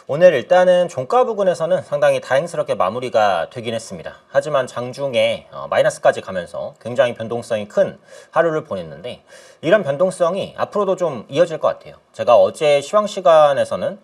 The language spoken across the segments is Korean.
오늘 일단은 종가 부근에서는 상당히 다행스럽게 마무리가 되긴 했습니다. 하지만 장중에 마이너스까지 가면서 굉장히 변동성이 큰 하루를 보냈는데 이런 변동성이 앞으로도 좀 이어질 것 같아요. 제가 어제 시황 시간에서는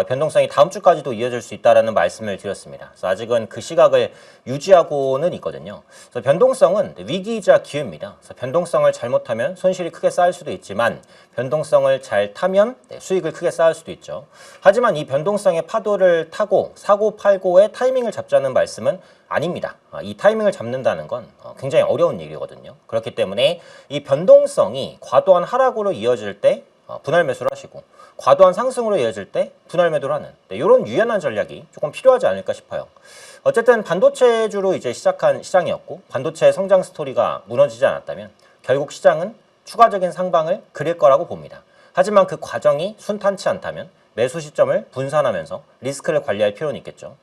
변동성이 다음 주까지도 이어질 수 있다라는 말씀을 드렸습니다. 그래서 아직은 그 시각을 유지하고는 있거든요. 그래서 변동성은 위기이자 기회입니다. 그래서 변동성을 잘못하면 손실이 크게 쌓일 수도 있지만 변동성을 잘 타면 수익을 크게 쌓을 수도 있죠. 하지만 이 변동성의 파도를 타고 사고 팔고의 타이밍을 잡자는 말씀은 아닙니다. 이 타이밍을 잡는다는 건 굉장히 어려운 일이거든요. 그렇기 때문에 이 변동성이 과도한 하락으로 이어질 때 분할 매수를 하시고 과도한 상승으로 이어질 때 분할 매도를 하는 이런 유연한 전략이 조금 필요하지 않을까 싶어요. 어쨌든 반도체주로 이제 시작한 시장이었고 반도체 성장 스토리가 무너지지 않았다면 결국 시장은 추가적인 상방을 그릴 거라고 봅니다. 하지만 그 과정이 순탄치 않다면 매수 시점을 분산하면서 리스크를 관리할 필요는 있겠죠.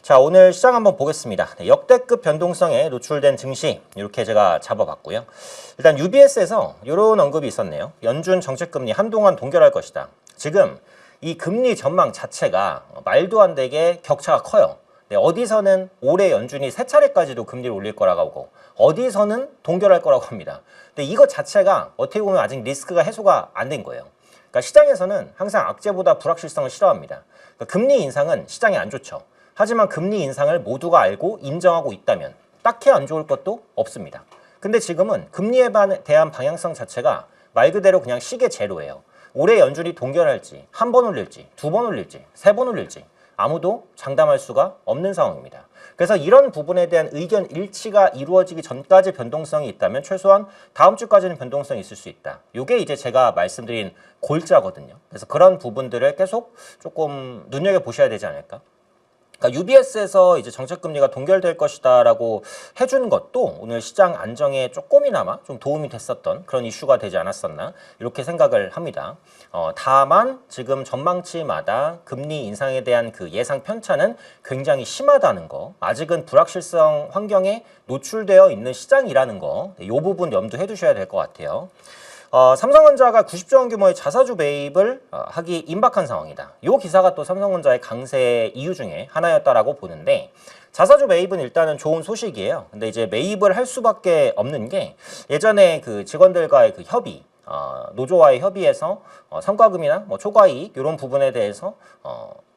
자, 오늘 시장 한번 보겠습니다. 역대급 변동성에 노출된 증시 이렇게 제가 잡아봤고요. 일단 UBS에서 이런 언급이 있었네요. 연준 정책금리 한동안 동결할 것이다. 지금 이 금리 전망 자체가 말도 안 되게 격차가 커요. 어디서는 올해 연준이 3차례까지도 금리를 올릴 거라고 하고 어디서는 동결할 거라고 합니다. 근데 이거 자체가 어떻게 보면 아직 리스크가 해소가 안 된 거예요. 그러니까 시장에서는 항상 악재보다 불확실성을 싫어합니다. 그러니까 금리 인상은 시장에 안 좋죠. 하지만 금리 인상을 모두가 알고 인정하고 있다면 딱히 안 좋을 것도 없습니다. 근데 지금은 금리에 대한 방향성 자체가 말 그대로 그냥 시계 제로예요. 올해 연준이 동결할지, 한 번 올릴지, 2번 올릴지, 3번 올릴지 아무도 장담할 수가 없는 상황입니다. 그래서 이런 부분에 대한 의견 일치가 이루어지기 전까지 변동성이 있다면 최소한 다음 주까지는 변동성이 있을 수 있다. 이게 이제 제가 말씀드린 골자거든요. 그래서 그런 부분들을 계속 조금 눈여겨보셔야 되지 않을까? 그러니까 UBS에서 이제 정책금리가 동결될 것이다라고 해준 것도 오늘 시장 안정에 조금이나마 좀 도움이 됐었던 그런 이슈가 되지 않았었나 이렇게 생각을 합니다. 다만 지금 전망치마다 금리 인상에 대한 그 예상 편차는 굉장히 심하다는 거, 아직은 불확실성 환경에 노출되어 있는 시장이라는 거, 이 부분 염두해 두셔야 될 것 같아요. 삼성전자가 90조 원 규모의 자사주 매입을 하기 임박한 상황이다. 이 기사가 또 삼성전자의 강세 이유 중에 하나였다라고 보는데 자사주 매입은 일단은 좋은 소식이에요. 근데 이제 매입을 할 수밖에 없는 게 예전에 그 직원들과의 그 협의, 노조와의 협의에서 성과금이나 뭐 초과이익 이런 부분에 대해서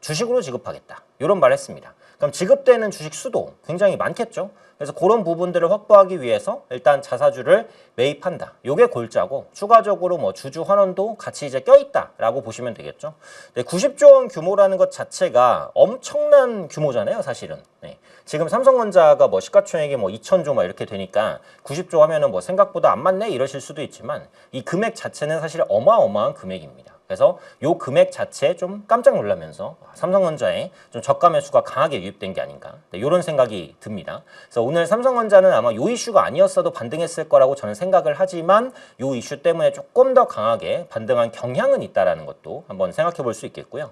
주식으로 지급하겠다. 이런 말을 했습니다. 그럼 지급되는 주식 수도 굉장히 많겠죠. 그래서 그런 부분들을 확보하기 위해서 일단 자사주를 매입한다. 요게 골자고 추가적으로 뭐 주주 환원도 같이 이제 껴있다라고 보시면 되겠죠. 90조 원 규모라는 것 자체가 엄청난 규모잖아요, 사실은. 네. 지금 삼성전자가 뭐 시가총액이 뭐 2,000조 막 이렇게 되니까 90조 하면은 뭐 생각보다 안 맞네 이러실 수도 있지만 이 금액 자체는 사실 어마어마한 금액입니다. 그래서 요 금액 자체에 좀 깜짝 놀라면서 삼성전자에 좀 저가 매수가 강하게 유입된 게 아닌가 이런 생각이 듭니다. 그래서 오늘 삼성전자는 아마 요 이슈가 아니었어도 반등했을 거라고 저는 생각을 하지만 요 이슈 때문에 조금 더 강하게 반등한 경향은 있다라는 것도 한번 생각해 볼 수 있겠고요.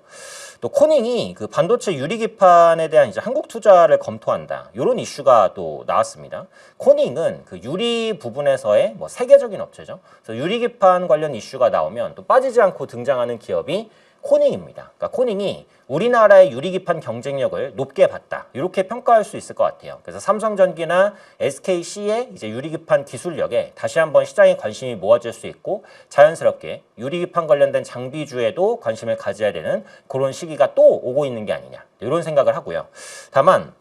또 코닝이 그 반도체 유리기판에 대한 이제 한국 투자를 검토한다. 이런 이슈가 또 나왔습니다. 코닝은 그 유리 부분에서의 뭐 세계적인 업체죠. 그래서 유리기판 관련 이슈가 나오면 또 빠지지 않고 등장하는 기업이 코닝입니다. 그러니까 코닝이 우리나라의 유리기판 경쟁력을 높게 봤다. 이렇게 평가할 수 있을 것 같아요. 그래서 삼성전기나 SKC의 이제 유리기판 기술력에 다시 한번 시장에 관심이 모아질 수 있고 자연스럽게 유리기판 관련된 장비주에도 관심을 가져야 되는 그런 시기가 또 오고 있는 게 아니냐. 이런 생각을 하고요. 다만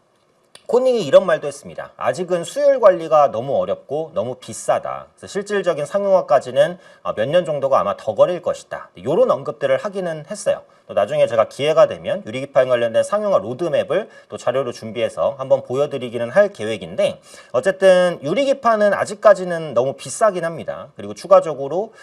코닝이 이런 말도 했습니다. 아직은 수율 관리가 너무 어렵고 너무 비싸다. 그래서 실질적인 상용화까지는 몇 년 정도가 아마 더 걸릴 것이다. 이런 언급들을 하기는 했어요. 또 나중에 제가 기회가 되면 유리기판 관련된 상용화 로드맵을 또 자료로 준비해서 한번 보여드리기는 할 계획인데 어쨌든 유리기판은 아직까지는 너무 비싸긴 합니다. 그리고 추가적으로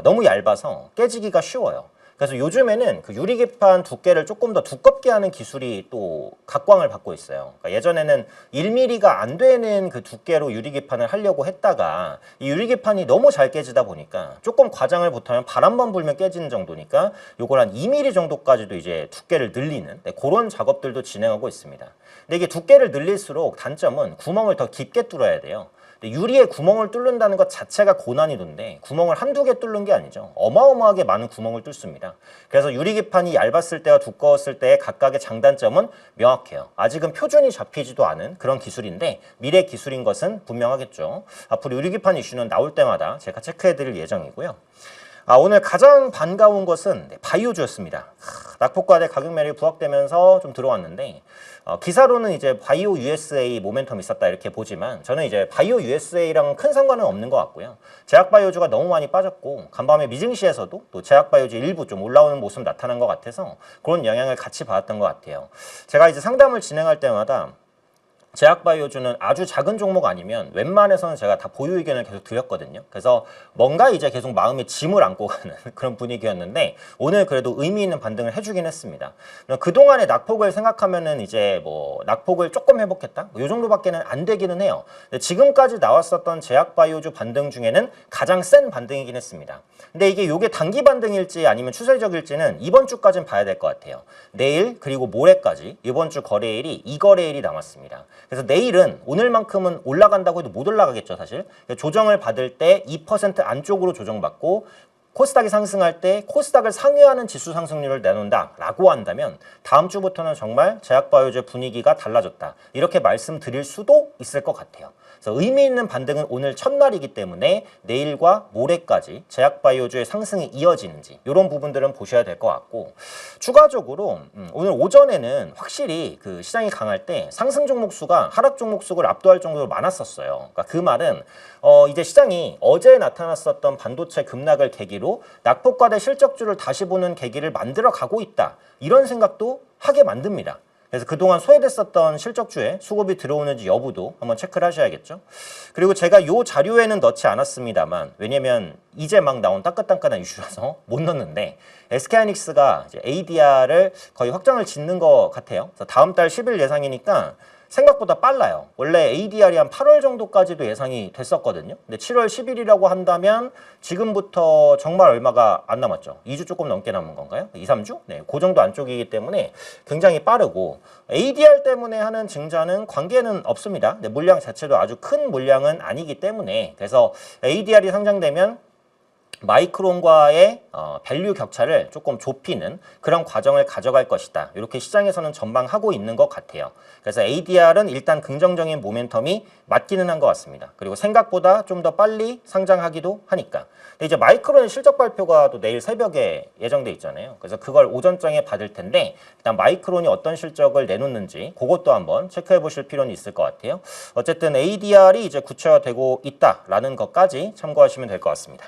너무 얇아서 깨지기가 쉬워요. 그래서 요즘에는 그 유리기판 두께를 조금 더 두껍게 하는 기술이 또 각광을 받고 있어요. 그러니까 예전에는 1mm가 안 되는 그 두께로 유리기판을 하려고 했다가 이 유리기판이 너무 잘 깨지다 보니까 조금 과장을 못하면 바람만 불면 깨지는 정도니까 요걸 한 2mm 정도까지도 이제 두께를 늘리는 그런 작업들도 진행하고 있습니다. 근데 이게 두께를 늘릴수록 단점은 구멍을 더 깊게 뚫어야 돼요. 근데 유리에 구멍을 뚫는다는 것 자체가 고난이도인데 구멍을 한두 개 뚫는 게 아니죠. 어마어마하게 많은 구멍을 뚫습니다. 그래서 유리기판이 얇았을 때와 두꺼웠을 때의 각각의 장단점은 명확해요. 아직은 표준이 잡히지도 않은 그런 기술인데 미래 기술인 것은 분명하겠죠. 앞으로 유리기판 이슈는 나올 때마다 제가 체크해드릴 예정이고요. 오늘 가장 반가운 것은 바이오주였습니다. 낙폭과대 가격 매력이 부각되면서 좀 들어왔는데 기사로는 이제 바이오 USA 모멘텀이 있었다 이렇게 보지만 저는 이제 바이오 USA랑 큰 상관은 없는 것 같고요. 제약 바이오주가 너무 많이 빠졌고 간밤에 미증시에서도 또 제약 바이오주 일부 좀 올라오는 모습 나타난 것 같아서 그런 영향을 같이 받았던 것 같아요. 제가 이제 상담을 진행할 때마다 제약바이오주는 아주 작은 종목 아니면 웬만해서는 제가 다 보유 의견을 계속 드렸거든요. 그래서 뭔가 이제 계속 마음에 짐을 안고 가는 그런 분위기였는데 오늘 그래도 의미 있는 반등을 해주긴 했습니다. 그동안의 낙폭을 생각하면은 이제 뭐 낙폭을 조금 회복했다? 이 정도밖에는 안 되기는 해요. 근데 지금까지 나왔었던 제약바이오주 반등 중에는 가장 센 반등이긴 했습니다. 근데 이게 단기 반등일지 아니면 추세적일지는 이번 주까지는 봐야 될 것 같아요. 내일 그리고 모레까지 이번 주 거래일이 2거래일이 남았습니다. 그래서 내일은 오늘만큼은 올라간다고 해도 못 올라가겠죠, 사실. 조정을 받을 때 2% 안쪽으로 조정받고 코스닥이 상승할 때 코스닥을 상회하는 지수 상승률을 내놓는다라고 한다면 다음 주부터는 정말 제약바이오주의 분위기가 달라졌다. 이렇게 말씀드릴 수도 있을 것 같아요. 그래서 의미 있는 반등은 오늘 첫날이기 때문에 내일과 모레까지 제약바이오주의 상승이 이어지는지 이런 부분들은 보셔야 될 것 같고 추가적으로 오늘 오전에는 확실히 그 시장이 강할 때 상승 종목 수가 하락 종목 수를 압도할 정도로 많았었어요. 그러니까 그 말은 이제 시장이 어제 나타났었던 반도체 급락을 계기로 낙폭과대 실적주를 다시 보는 계기를 만들어 가고 있다. 이런 생각도 하게 만듭니다. 그래서 그동안 소외됐었던 실적주에 수급이 들어오는지 여부도 한번 체크를 하셔야겠죠. 그리고 제가 이 자료에는 넣지 않았습니다만 왜냐면 이제 막 나온 따끈따끈한 이슈라서 못 넣었는데 SK하이닉스가 이제 ADR을 거의 확장을 짓는 것 같아요. 그래서 다음 달 10일 예상이니까 생각보다 빨라요. 원래 ADR이 한 8월 정도까지도 예상이 됐었거든요. 근데 7월 10일이라고 한다면 지금부터 정말 얼마가 안 남았죠. 2주 조금 넘게 남은 건가요? 2, 3주? 네, 그 정도 안쪽이기 때문에 굉장히 빠르고 ADR 때문에 하는 증자는 관계는 없습니다. 근데 물량 자체도 아주 큰 물량은 아니기 때문에 그래서 ADR이 상장되면 마이크론과의 밸류 격차를 조금 좁히는 그런 과정을 가져갈 것이다. 이렇게 시장에서는 전망하고 있는 것 같아요. 그래서 ADR은 일단 긍정적인 모멘텀이 맞기는 한 것 같습니다. 그리고 생각보다 좀 더 빨리 상장하기도 하니까. 근데 이제 마이크론의 실적 발표가 또 내일 새벽에 예정돼 있잖아요. 그래서 그걸 오전장에 받을 텐데 일단 마이크론이 어떤 실적을 내놓는지 그것도 한번 체크해 보실 필요는 있을 것 같아요. 어쨌든 ADR이 이제 구체화되고 있다라는 것까지 참고하시면 될 것 같습니다.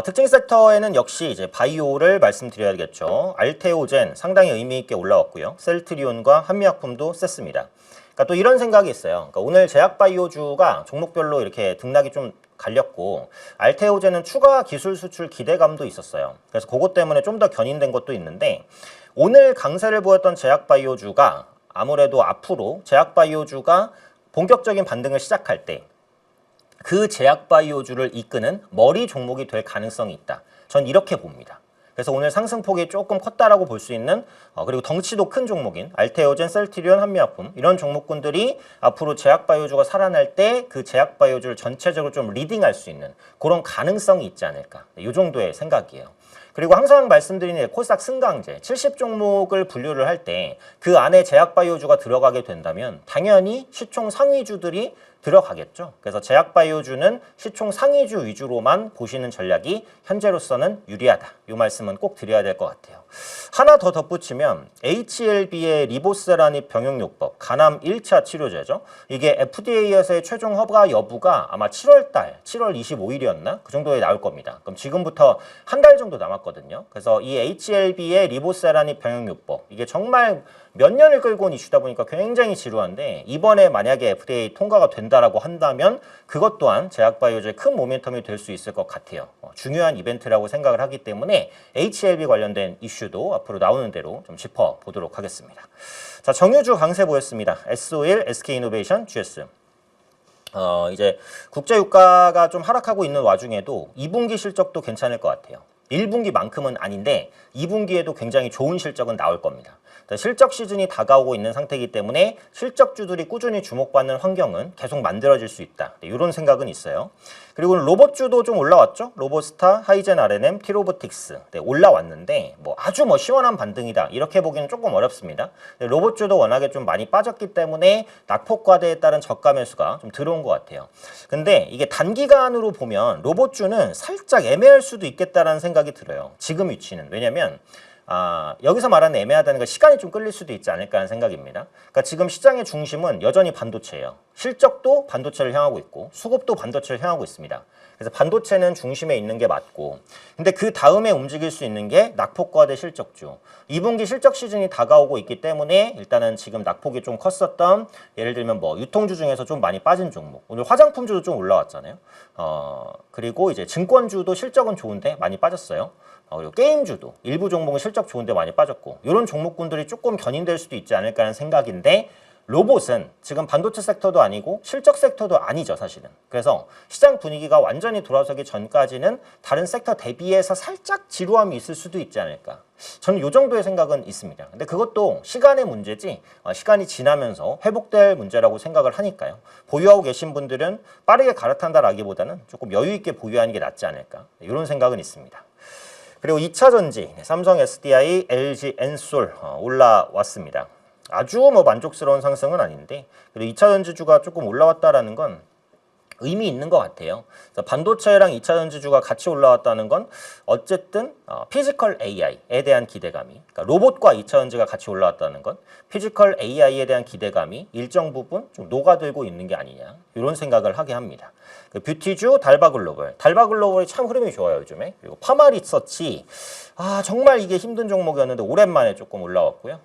특징 섹터에는 역시 이제 바이오를 말씀드려야겠죠. 알테오젠 상당히 의미 있게 올라왔고요. 셀트리온과 한미약품도 셌습니다. 그러니까 또 이런 생각이 있어요. 그러니까 오늘 제약 바이오주가 종목별로 이렇게 등락이 좀 갈렸고 알테오젠은 추가 기술 수출 기대감도 있었어요. 그래서 그것 때문에 좀 더 견인된 것도 있는데 오늘 강세를 보였던 제약 바이오주가 아무래도 앞으로 제약 바이오주가 본격적인 반등을 시작할 때 그 제약 바이오주를 이끄는 머리 종목이 될 가능성이 있다. 전 이렇게 봅니다. 그래서 오늘 상승폭이 조금 컸다라고 볼 수 있는 그리고 덩치도 큰 종목인 알테오젠, 셀트리온, 한미약품 이런 종목군들이 앞으로 제약 바이오주가 살아날 때 그 제약 바이오주를 전체적으로 좀 리딩할 수 있는 그런 가능성이 있지 않을까. 이 정도의 생각이에요. 그리고 항상 말씀드리는 코스닥 승강제 70종목을 분류를 할 때 그 안에 제약바이오주가 들어가게 된다면 당연히 시총 상위주들이 들어가겠죠. 그래서 제약바이오주는 시총 상위주 위주로만 보시는 전략이 현재로서는 유리하다. 이 말씀은 꼭 드려야 될 것 같아요. 하나 더 덧붙이면 HLB의 리보세라닙 병용요법 간암 1차 치료제죠. 이게 FDA에서의 최종 허가 여부가 아마 7월 25일이었나? 그 정도에 나올 겁니다. 그럼 지금부터 한 달 정도 남았거든요. 그래서 이 HLB의 리보세라닙 병용요법 이게 정말 몇 년을 끌고 온 이슈다 보니까 굉장히 지루한데 이번에 만약에 FDA 통과가 된다라고 한다면 그것 또한 제약바이오주의 큰 모멘텀이 될 수 있을 것 같아요. 중요한 이벤트라고 생각을 하기 때문에 HLB 관련된 이슈도 앞으로 나오는 대로 좀 짚어보도록 하겠습니다. 자, 정유주 강세 보였습니다. S51, SK이노베이션, GS. 이제 국제유가가 좀 하락하고 있는 와중에도 2분기 실적도 괜찮을 것 같아요. 1분기만큼은 아닌데 2분기에도 굉장히 좋은 실적은 나올 겁니다. 실적 시즌이 다가오고 있는 상태이기 때문에 실적주들이 꾸준히 주목받는 환경은 계속 만들어질 수 있다. 이런 생각은 있어요. 그리고 로봇주도 좀 올라왔죠. 로보스타, 하이젠 R&M, T로보틱스 올라왔는데 아주 시원한 반등이다 이렇게 보기는 조금 어렵습니다. 로봇주도 워낙에 좀 많이 빠졌기 때문에 낙폭과대에 따른 저가 매수가 좀 들어온 것 같아요. 근데 이게 단기간으로 보면 로봇주는 살짝 애매할 수도 있겠다라는 생각이 들어요. 지금 위치는. 왜냐면 여기서 말하는 애매하다는 건 시간이 좀 끌릴 수도 있지 않을까 하는 생각입니다. 그러니까 지금 시장의 중심은 여전히 반도체예요. 실적도 반도체를 향하고 있고 수급도 반도체를 향하고 있습니다. 그래서 반도체는 중심에 있는 게 맞고, 근데 그 다음에 움직일 수 있는 게 낙폭과대 실적주. 2분기 실적 시즌이 다가오고 있기 때문에 일단은 지금 낙폭이 좀 컸었던, 예를 들면 유통주 중에서 좀 많이 빠진 종목, 오늘 화장품주도 좀 올라왔잖아요. 그리고 이제 증권주도 실적은 좋은데 많이 빠졌어요. 그리고 게임주도 일부 종목은 실적 좋은데 많이 빠졌고, 이런 종목군들이 조금 견인될 수도 있지 않을까 하는 생각인데, 로봇은 지금 반도체 섹터도 아니고 실적 섹터도 아니죠, 사실은. 그래서 시장 분위기가 완전히 돌아서기 전까지는 다른 섹터 대비해서 살짝 지루함이 있을 수도 있지 않을까. 저는 이 정도의 생각은 있습니다. 근데 그것도 시간의 문제지 시간이 지나면서 회복될 문제라고 생각을 하니까요. 보유하고 계신 분들은 빠르게 갈아탄다라기보다는 조금 여유 있게 보유하는 게 낫지 않을까, 이런 생각은 있습니다. 그리고 2차 전지, 삼성 SDI, LG 엔솔 올라왔습니다. 아주 만족스러운 상승은 아닌데, 그리고 2차 전지주가 조금 올라왔다라는 건 의미 있는 것 같아요. 반도체랑 2차 전지주가 같이 올라왔다는 건 어쨌든 피지컬 AI에 대한 기대감이, 그러니까 로봇과 2차 전지가 같이 올라왔다는 건 피지컬 AI에 대한 기대감이 일정 부분 좀 녹아들고 있는 게 아니냐, 이런 생각을 하게 합니다. 뷰티주 달바글로벌, 달바글로벌이 참 흐름이 좋아요 요즘에. 그리고 파마리서치, 정말 이게 힘든 종목이었는데 오랜만에 조금 올라왔고요.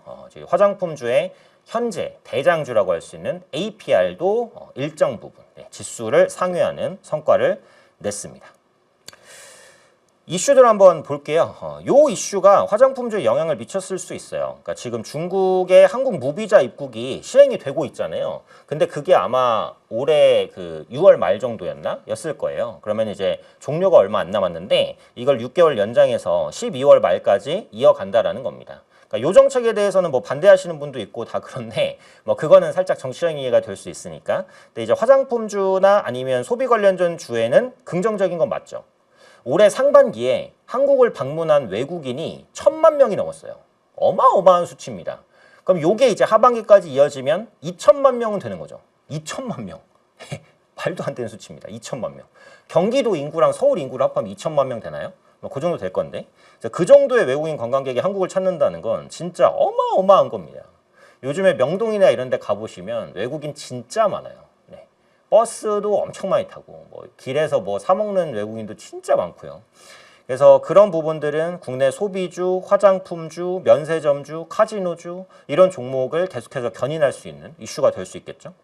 화장품주의 현재 대장주라고 할 수 있는 APR도 일정 부분 지수를 상회하는 성과를 냈습니다. 이슈들 한번 볼게요. 요 이슈가 화장품주에 영향을 미쳤을 수 있어요. 그러니까 지금 중국의 한국 무비자 입국이 시행이 되고 있잖아요. 근데 그게 아마 올해 6월 말 정도였나? 였을 거예요. 그러면 이제 종료가 얼마 안 남았는데 이걸 6개월 연장해서 12월 말까지 이어간다라는 겁니다. 그러니까 요 정책에 대해서는 반대하시는 분도 있고 다 그런데 그거는 살짝 정치적 이해가 될 수 있으니까. 근데 이제 화장품주나 아니면 소비 관련된 주에는 긍정적인 건 맞죠. 올해 상반기에 한국을 방문한 외국인이 1,000만 명이 넘었어요. 어마어마한 수치입니다. 그럼 요게 이제 하반기까지 이어지면 2,000만 명은 되는 거죠. 2,000만 명. 말도 안 되는 수치입니다. 2,000만 명. 경기도 인구랑 서울 인구를 합하면 2,000만 명 되나요? 그 정도 될 건데, 그 정도의 외국인 관광객이 한국을 찾는다는 건 진짜 어마어마한 겁니다. 요즘에 명동이나 이런 데 가보시면 외국인 진짜 많아요. 버스도 엄청 많이 타고 길에서 사 먹는 외국인도 진짜 많고요. 그래서 그런 부분들은 국내 소비주, 화장품주, 면세점주, 카지노주 이런 종목을 계속해서 견인할 수 있는 이슈가 될 수 있겠죠.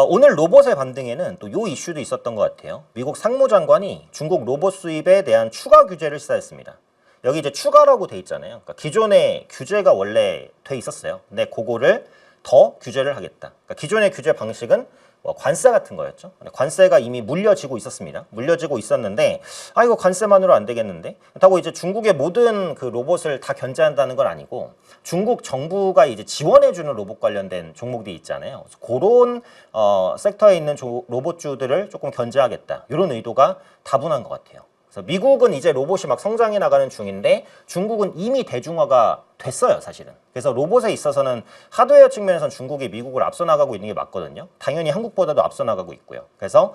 오늘 로봇의 반등에는 또 요 이슈도 있었던 것 같아요. 미국 상무장관이 중국 로봇 수입에 대한 추가 규제를 시사했습니다. 여기 이제 추가라고 돼 있잖아요. 그러니까 기존의 규제가 원래 돼 있었어요. 근데 그거를 더 규제를 하겠다. 그러니까 기존의 규제 방식은 관세 같은 거였죠. 관세가 이미 물려지고 있었습니다. 물려지고 있었는데 이거 관세만으로 안 되겠는데? 그렇다고 이제 중국의 모든 로봇을 다 견제한다는 건 아니고 중국 정부가 이제 지원해주는 로봇 관련된 종목들이 있잖아요. 그런 섹터에 있는 로봇주들을 조금 견제하겠다. 이런 의도가 다분한 것 같아요. 그래서 미국은 이제 로봇이 막 성장해 나가는 중인데 중국은 이미 대중화가 됐어요, 사실은. 그래서 로봇에 있어서는 하드웨어 측면에서는 중국이 미국을 앞서 나가고 있는 게 맞거든요. 당연히 한국보다도 앞서 나가고 있고요. 그래서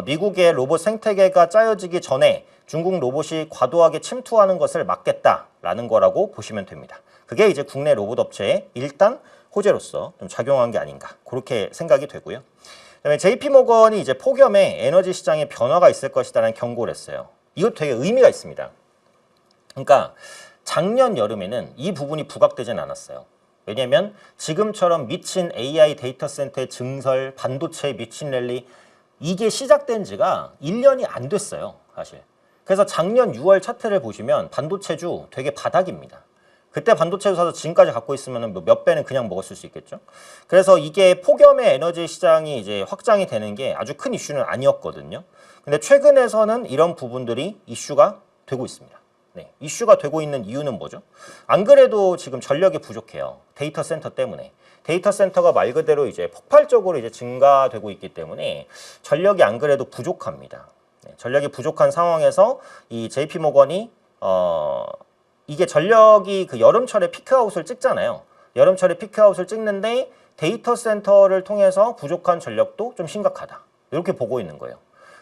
미국의 로봇 생태계가 짜여지기 전에 중국 로봇이 과도하게 침투하는 것을 막겠다라는 거라고 보시면 됩니다. 그게 이제 국내 로봇 업체에 일단 호재로서 좀 작용한 게 아닌가, 그렇게 생각이 되고요. 그다음에 JP모건이 이제 폭염에 에너지 시장에 변화가 있을 것이다라는 경고를 했어요. 이거 되게 의미가 있습니다. 그러니까 작년 여름에는 이 부분이 부각되진 않았어요. 왜냐하면 지금처럼 미친 AI 데이터 센터의 증설, 반도체의 미친 랠리, 이게 시작된 지가 1년이 안 됐어요, 사실. 그래서 작년 6월 차트를 보시면 반도체주 되게 바닥입니다. 그때 반도체주 사서 지금까지 갖고 있으면 몇 배는 그냥 먹었을 수 있겠죠. 그래서 이게 폭염의 에너지 시장이 이제 확장이 되는 게 아주 큰 이슈는 아니었거든요. 근데 최근에서는 이런 부분들이 이슈가 되고 있습니다. 네, 이슈가 되고 있는 이유는 뭐죠? 안 그래도 지금 전력이 부족해요. 데이터 센터 때문에. 데이터 센터가 말 그대로 이제 폭발적으로 이제 증가되고 있기 때문에 전력이 안 그래도 부족합니다. 네, 전력이 부족한 상황에서 이 JP모건이 이게 전력이 그 여름철에 피크아웃을 찍잖아요. 여름철에 피크아웃을 찍는데 데이터 센터를 통해서 부족한 전력도 좀 심각하다. 이렇게 보고 있는 거예요.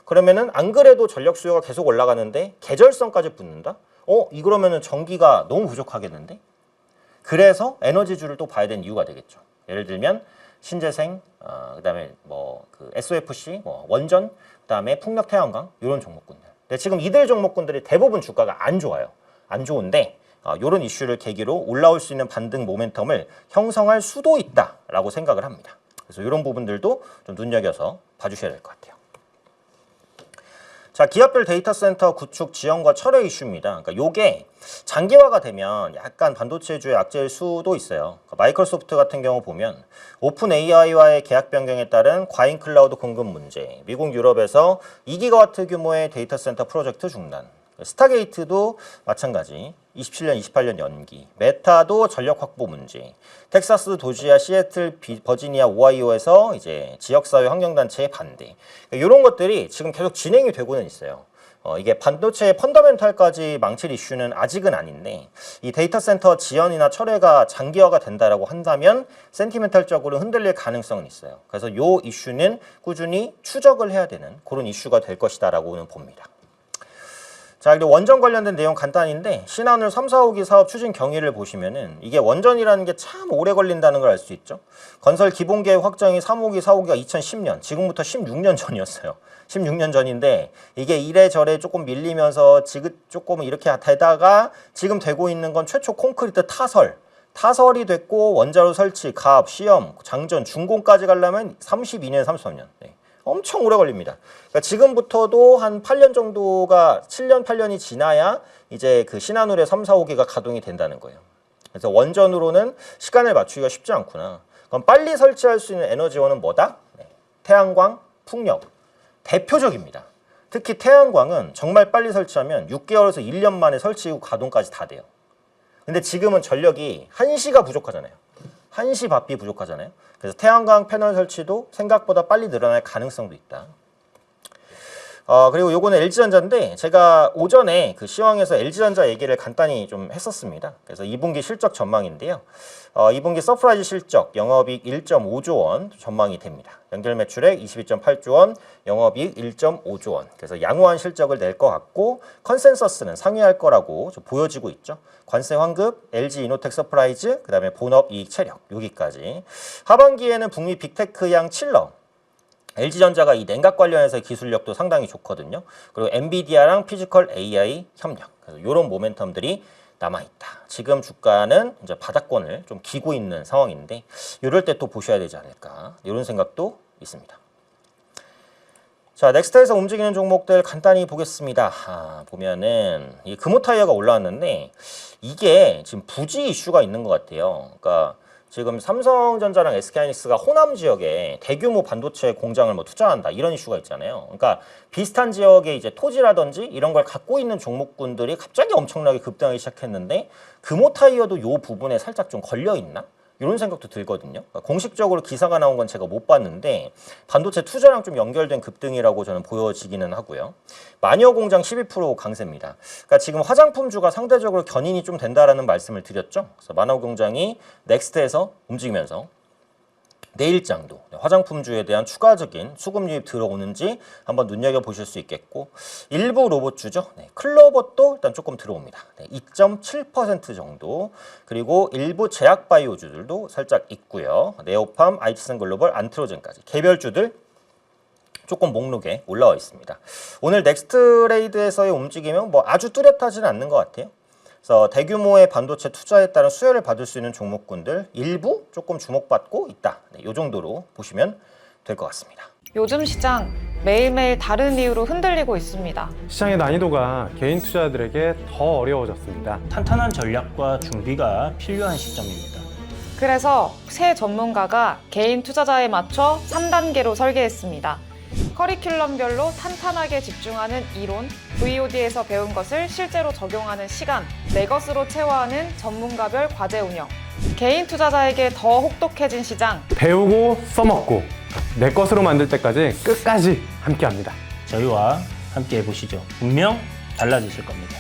그러면은 안 그래도 전력 수요가 계속 올라가는데 계절성까지 붙는다? 이러면은 전기가 너무 부족하겠는데? 그래서 에너지주를 또 봐야 되는 이유가 되겠죠. 예를 들면 신재생, 그다음에 뭐 그 SOFC, 뭐 원전, 그다음에 풍력 태양광 이런 종목군들. 근데 지금 이들 종목군들이 대부분 주가가 안 좋아요. 안 좋은데 이런 이슈를 계기로 올라올 수 있는 반등 모멘텀을 형성할 수도 있다라고 생각을 합니다. 그래서 이런 부분들도 좀 눈여겨서 봐주셔야 될 것 같아요. 자, 기업별 데이터 센터 구축 지원과 철회 이슈입니다. 그러니까 요게 장기화가 되면 약간 반도체주의 악재일 수도 있어요. 그러니까 마이크로소프트 같은 경우 보면 오픈 AI와의 계약 변경에 따른 과잉 클라우드 공급 문제, 미국 유럽에서 2기가와트 규모의 데이터 센터 프로젝트 중단, 스타게이트도 마찬가지 27년, 28년 연기, 메타도 전력 확보 문제, 텍사스 도지아, 시애틀, 버지니아, 오하이오에서 이제 지역사회 환경단체의 반대, 이런 것들이 지금 계속 진행이 되고는 있어요. 이게 반도체의 펀더멘탈까지 망칠 이슈는 아직은 아닌데 이 데이터 센터 지연이나 철회가 장기화가 된다라고 한다면 센티멘탈적으로 흔들릴 가능성은 있어요. 그래서 요 이슈는 꾸준히 추적을 해야 되는 그런 이슈가 될 것이다라고는 봅니다. 자, 그리고 원전 관련된 내용 간단인데 신한울 3, 4호기 사업 추진 경위를 보시면은 이게 원전이라는 게 참 오래 걸린다는 걸 알 수 있죠. 건설 기본계획 확정이 3호기, 4호기가 2010년, 지금부터 16년 전이었어요. 16년 전인데 이게 이래저래 조금 밀리면서 조금 이렇게 되다가 지금 되고 있는 건 최초 콘크리트 타설이 됐고 원자로 설치, 가압, 시험, 장전, 준공까지 가려면 32년, 33년. 네. 엄청 오래 걸립니다. 그러니까 지금부터도 한 8년 정도가 7년, 8년이 지나야 이제 그 신한울의 3, 4호기가 가동이 된다는 거예요. 그래서 원전으로는 시간을 맞추기가 쉽지 않구나. 그럼 빨리 설치할 수 있는 에너지원은 뭐다? 네. 태양광, 풍력. 대표적입니다. 특히 태양광은 정말 빨리 설치하면 6개월에서 1년 만에 설치 후 가동까지 다 돼요. 근데 지금은 전력이 한시가 부족하잖아요. 한시 바삐 부족하잖아요. 그래서 태양광 패널 설치도 생각보다 빨리 늘어날 가능성도 있다. 그리고 요거는 LG전자인데 제가 오전에 그 시황에서 LG전자 얘기를 간단히 좀 했었습니다. 그래서 2분기 실적 전망인데요. 2분기 서프라이즈 실적 영업이익 1.5조 원 전망이 됩니다. 연결 매출액 22.8조 원, 영업이익 1.5조 원. 그래서 양호한 실적을 낼 것 같고 컨센서스는 상회할 거라고 좀 보여지고 있죠. 관세 환급, LG 이노텍 서프라이즈, 그다음에 본업 이익 체력 여기까지. 하반기에는 북미 빅테크 양 칠러. LG전자가 이 냉각 관련해서 기술력도 상당히 좋거든요. 그리고 엔비디아랑 피지컬 AI 협력. 그래서 이런 모멘텀들이 남아있다. 지금 주가는 이제 바닥권을 좀 기고 있는 상황인데 이럴 때 또 보셔야 되지 않을까. 이런 생각도 있습니다. 자, 넥스트에서 움직이는 종목들 간단히 보겠습니다. 보면은 이 금호타이어가 올라왔는데 이게 지금 부지 이슈가 있는 것 같아요. 그러니까 지금 삼성전자랑 SK하이닉스가 호남 지역에 대규모 반도체 공장을 뭐 투자한다 이런 이슈가 있잖아요. 그러니까 비슷한 지역에 이제 토지라든지 이런 걸 갖고 있는 종목군들이 갑자기 엄청나게 급등하기 시작했는데 금호타이어도 요 부분에 살짝 좀 걸려 있나? 이런 생각도 들거든요. 그러니까 공식적으로 기사가 나온 건 제가 못 봤는데 반도체 투자랑 좀 연결된 급등이라고 저는 보여지기는 하고요. 마녀공장 12% 강세입니다. 그러니까 지금 화장품주가 상대적으로 견인이 좀 된다라는 말씀을 드렸죠. 그래서 마녀공장이 넥스트에서 움직이면서 내일장도 화장품주에 대한 추가적인 수급 유입 들어오는지 한번 눈여겨보실 수 있겠고 일부 로봇주죠. 클로버도 일단 조금 들어옵니다. 2.7% 정도. 그리고 일부 제약바이오주들도 살짝 있고요. 네오팜, IT슨 글로벌, 안트로젠까지 개별주들 조금 목록에 올라와 있습니다. 오늘 넥스트레이드에서의 움직임은 뭐 아주 뚜렷하지는 않는 것 같아요. 그래서 대규모의 반도체 투자에 따른 수혜를 받을 수 있는 종목군들 일부 조금 주목받고 있다. 이 정도로 보시면 될 것 같습니다. 요즘 시장 매일매일 다른 이유로 흔들리고 있습니다. 시장의 난이도가 개인 투자자들에게 더 어려워졌습니다. 탄탄한 전략과 준비가 필요한 시점입니다. 그래서 새 전문가가 개인 투자자에 맞춰 3단계로 설계했습니다. 커리큘럼별로 탄탄하게 집중하는 이론, VOD에서 배운 것을 실제로 적용하는 시간, 내 것으로 채워하는 전문가별 과제 운영, 개인 투자자에게 더 혹독해진 시장, 배우고 써먹고 내 것으로 만들 때까지 끝까지 함께합니다. 저희와 함께 해보시죠. 분명 달라지실 겁니다.